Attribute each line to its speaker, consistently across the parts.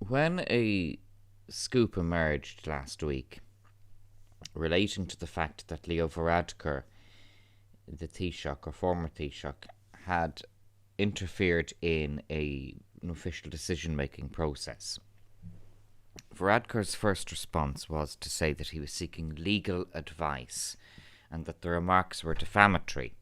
Speaker 1: When a scoop emerged last week relating to the fact that Leo Varadkar, the Taoiseach or former Taoiseach, had interfered in an official decision-making process, Varadkar's first response was to say that he was seeking legal advice and that the remarks were defamatory.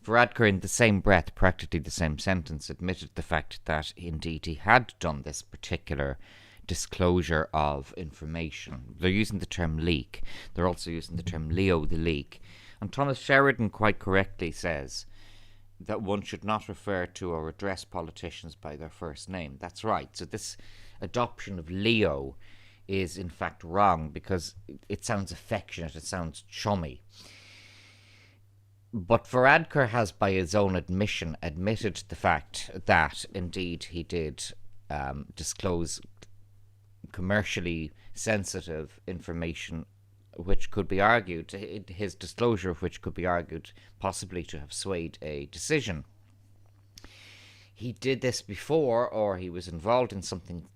Speaker 1: Varadkar, in the same breath, practically the same sentence, admitted the fact that indeed he had done this particular disclosure of information. They're using the term leak. They're also using the term Leo the leak. And Thomas Sheridan quite correctly says that one should not refer to or address politicians by their first name. That's right. So this adoption of Leo is in fact wrong because it sounds affectionate, it sounds chummy. But Varadkar has, by his own admission, admitted the fact that indeed he did disclose commercially sensitive information, which could be argued, his disclosure of which could be argued possibly to have swayed a decision. He did this before, or he was involved in something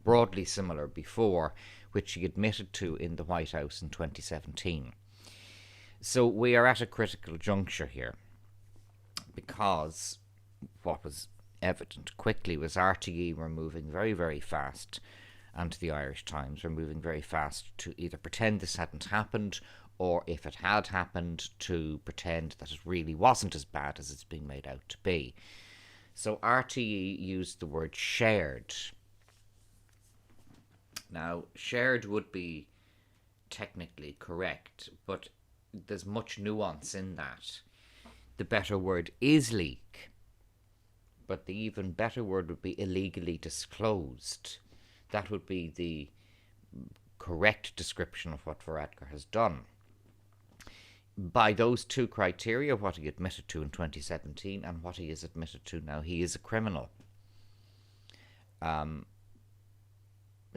Speaker 1: broadly similar before, which he admitted to in the White House in 2017. So we are at a critical juncture here, because what was evident quickly was RTE were moving very, very fast, and the Irish Times were moving very fast to either pretend this hadn't happened, or if it had happened, to pretend that it really wasn't as bad as it's being made out to be. So RTE used the word shared. Now, shared would be technically correct, but there's much nuance in that. The better word is leak, but the even better word would be illegally disclosed. That would be the correct description of what Varadkar has done. By those two criteria, what he admitted to in 2017 and what he is admitted to now, he is a criminal.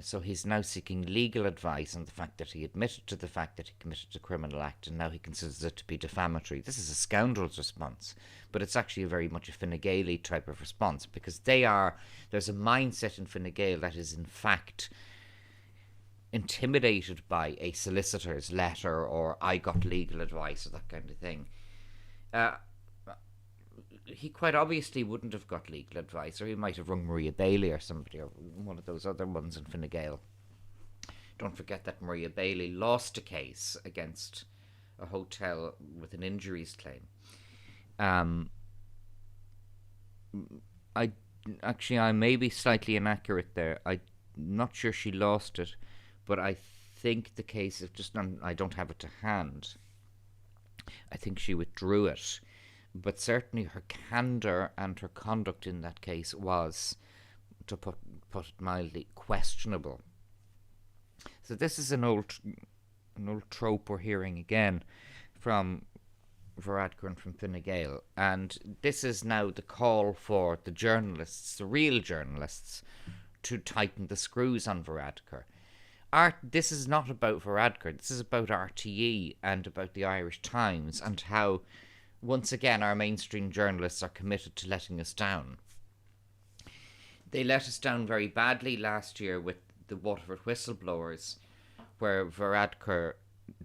Speaker 1: So he's now seeking legal advice on the fact that he admitted to the fact that he committed a criminal act, and now he considers it to be defamatory. This is a scoundrel's response, but it's actually very much a Fine Gael type of response, because there's a mindset in Fine Gael that is in fact intimidated by a solicitor's letter or I got legal advice or that kind of thing. He quite obviously wouldn't have got legal advice, or he might have rung Maria Bailey or somebody, or one of those other ones in Fine Gael. Don't forget that Maria Bailey lost a case against a hotel with an injuries claim. I may be slightly inaccurate there. I'm not sure she lost it, but I think the case is I don't have it to hand. I think she withdrew it. But certainly her candour and her conduct in that case was, to put it mildly, questionable. So this is an old trope we're hearing again from Varadkar and from Fine Gael. And this is now the call for the journalists, the real journalists, to tighten the screws on Varadkar. This is not about Varadkar. This is about RTE and about the Irish Times, and how, once again, our mainstream journalists are committed to letting us down. They let us down very badly last year with the Waterford whistleblowers, where Varadkar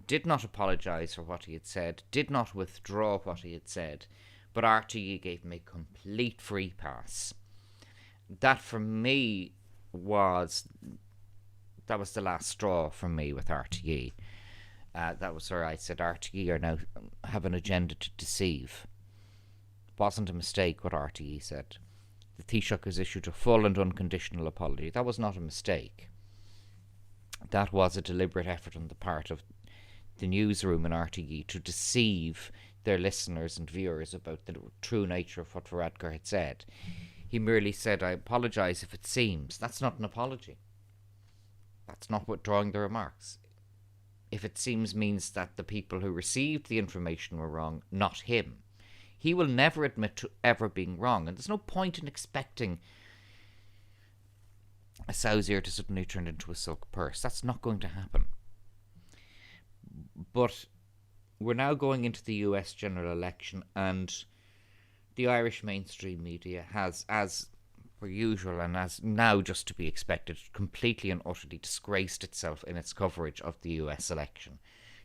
Speaker 1: did not apologise for what he had said, did not withdraw what he had said, but RTE gave him a complete free pass. That, for me, was the last straw for me with RTE. That was where I said RTE are now have an agenda to deceive. It wasn't a mistake what RTE said. The Taoiseach has issued a full and unconditional apology. That was not a mistake. That was a deliberate effort on the part of the newsroom in RTE to deceive their listeners and viewers about the true nature of what Varadkar had said. He merely said, I apologise if it seems. That's not an apology. That's not withdrawing the remarks. If it seems means that the people who received the information were wrong, not him. He will never admit to ever being wrong, and there's no point in expecting a sow's ear to suddenly turn into a silk purse. That's not going to happen. But we're now going into the US general election, and the Irish mainstream media has, as per usual, and as now just to be expected, completely and utterly disgraced itself in its coverage of the US election.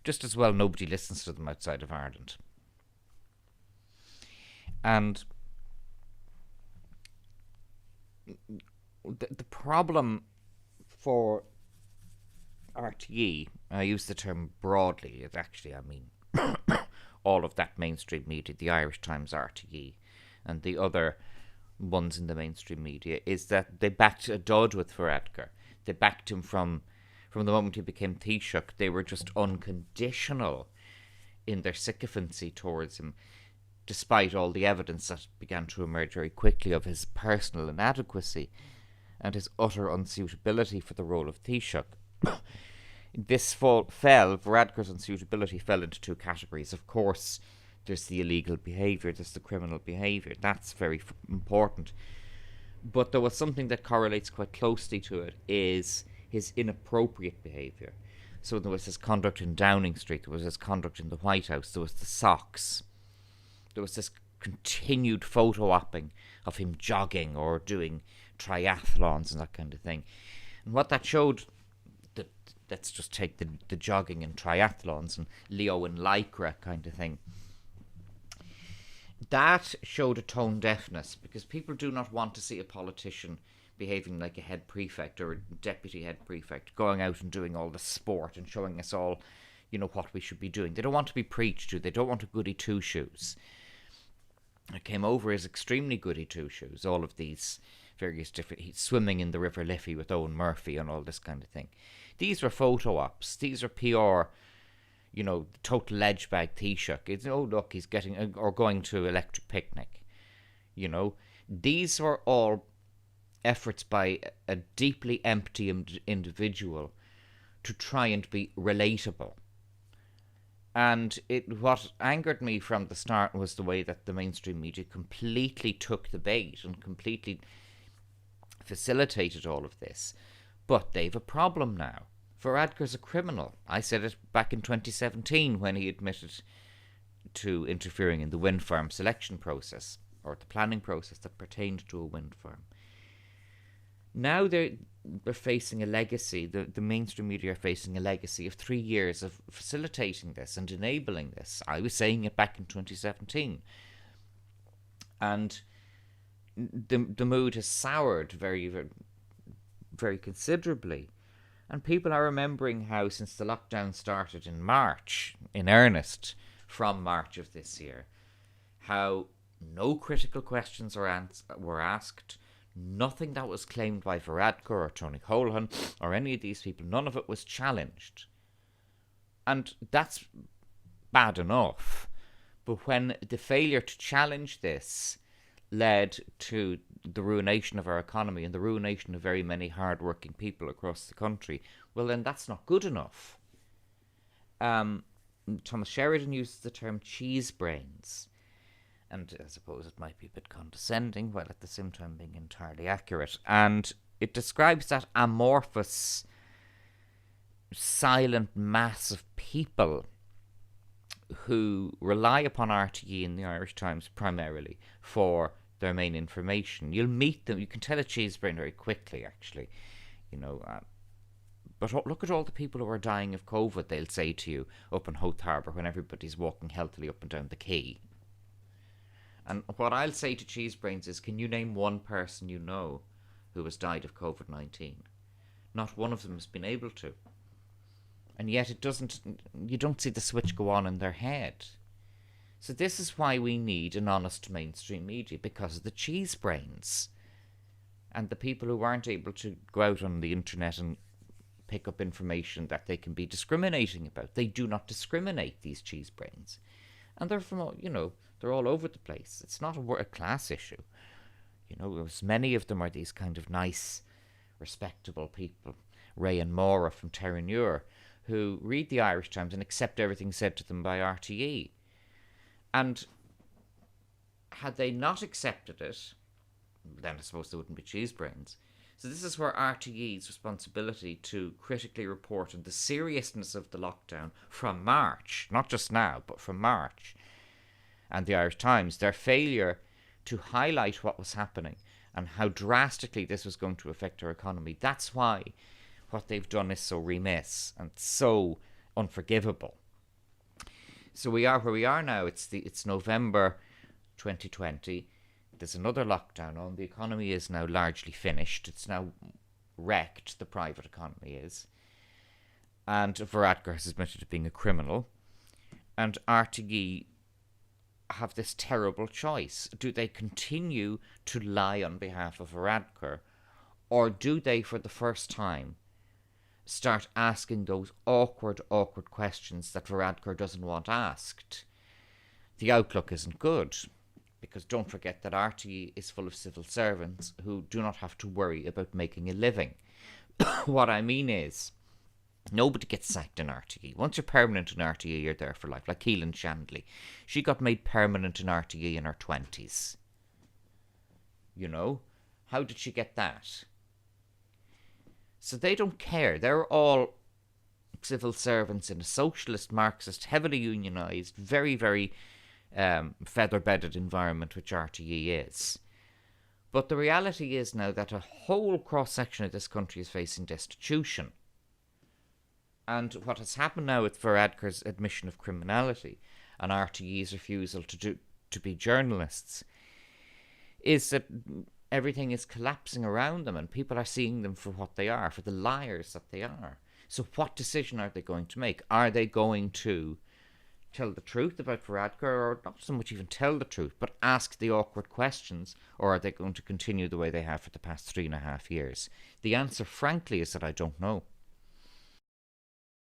Speaker 1: Just as well nobody listens to them outside of Ireland. And the problem for RTE, I use the term broadly, it actually, I mean, all of that mainstream media, the Irish Times, RTE, and the other ones in the mainstream media, is that they backed a dud with Varadkar. They backed him from the moment he became Taoiseach. They were just unconditional in their sycophancy towards him, despite all the evidence that began to emerge very quickly of his personal inadequacy and his utter unsuitability for the role of Taoiseach. This Varadkar's unsuitability fell into two categories. Of course, there's the illegal behaviour, there's the criminal behaviour. That's very important. But there was something that correlates quite closely to it, is his inappropriate behaviour. So there was his conduct in Downing Street, there was his conduct in the White House, there was the socks. There was this continued photo-opping of him jogging or doing triathlons and that kind of thing. And what that showed, let's just take the jogging and triathlons and Leo in Lycra kind of thing. That showed a tone deafness, because people do not want to see a politician behaving like a head prefect or a deputy head prefect, going out and doing all the sport and showing us all, what we should be doing. They don't want to be preached to. They don't want a goody two-shoes. It came over as extremely goody two-shoes, all of these various different... He's swimming in the River Liffey with Owen Murphy and all this kind of thing. These were photo ops. These are PR, total ledge bag Taoiseach. It's, look, he's getting... or going to Electric Picnic. These were all efforts by a deeply empty individual to try and be relatable. And what angered me from the start was the way that the mainstream media completely took the bait and completely facilitated all of this. But they've a problem now. Varadkar's a criminal. I said it back in 2017 when he admitted to interfering in the wind farm selection process, or the planning process that pertained to a wind farm. Now they're facing a legacy, the mainstream media are facing a legacy of 3 years of facilitating this and enabling this. I was saying it back in 2017. And the mood has soured very, very, very considerably. And people are remembering how since the lockdown started in March, in earnest, from March of this year, how no critical questions were asked. Nothing that was claimed by Varadkar or Tony Holohan or any of these people, none of it was challenged. And that's bad enough. But when the failure to challenge this led to the ruination of our economy and the ruination of very many hard-working people across the country, well, then that's not good enough. Thomas Sheridan uses the term cheese brains. And I suppose it might be a bit condescending, while at the same time being entirely accurate. And it describes that amorphous, silent mass of people who rely upon RTE and the Irish Times primarily for their main information. You'll meet them. You can tell a cheese brain very quickly, actually. But look at all the people who are dying of COVID, they'll say to you, up in Howth Harbour when everybody's walking healthily up and down the quay. And what I'll say to cheese brains is, can you name one person you know who has died of COVID-19? Not one of them has been able to. And yet you don't see the switch go on in their head. So this is why we need an honest mainstream media, because of the cheese brains. And the people who aren't able to go out on the internet and pick up information that they can be discriminating about. They do not discriminate, these cheese brains. And they're from, they're all over the place. It's not a class issue. As many of them are these kind of nice, respectable people. Ray and Maura from Terranure, who read the Irish Times and accept everything said to them by RTE. And had they not accepted it, then I suppose there wouldn't be cheese brains. So this is where RTE's responsibility to critically report on the seriousness of the lockdown from March, not just now, but from March, and the Irish Times, their failure to highlight what was happening and how drastically this was going to affect our economy. That's why what they've done is so remiss and so unforgivable. So we are where we are now. It's November 2020. There's another lockdown on. The economy is now largely finished. It's now wrecked, the private economy is. And Varadkar has admitted to being a criminal. And RTE have this terrible choice. Do they continue to lie on behalf of Varadkar, or do they, for the first time, start asking those awkward questions that Varadkar doesn't want asked? The outlook isn't good, because don't forget that RTE is full of civil servants who do not have to worry about making a living. What I mean is, nobody gets sacked in RTE. Once you're permanent in RTE, you're there for life. Like Keelan Shandley. She got made permanent in RTE in her 20s. You know? How did she get that? So they don't care. They're all civil servants in a socialist, Marxist, heavily unionised, very, very feather-bedded environment, which RTE is. But the reality is now that a whole cross-section of this country is facing destitution. And what has happened now with Varadkar's admission of criminality and RTE's refusal to be journalists is that everything is collapsing around them and people are seeing them for what they are, for the liars that they are. So what decision are they going to make? Are they going to tell the truth about Varadkar, or not so much even tell the truth, but ask the awkward questions, or are they going to continue the way they have for the past 3.5 years? The answer, frankly, is that I don't know.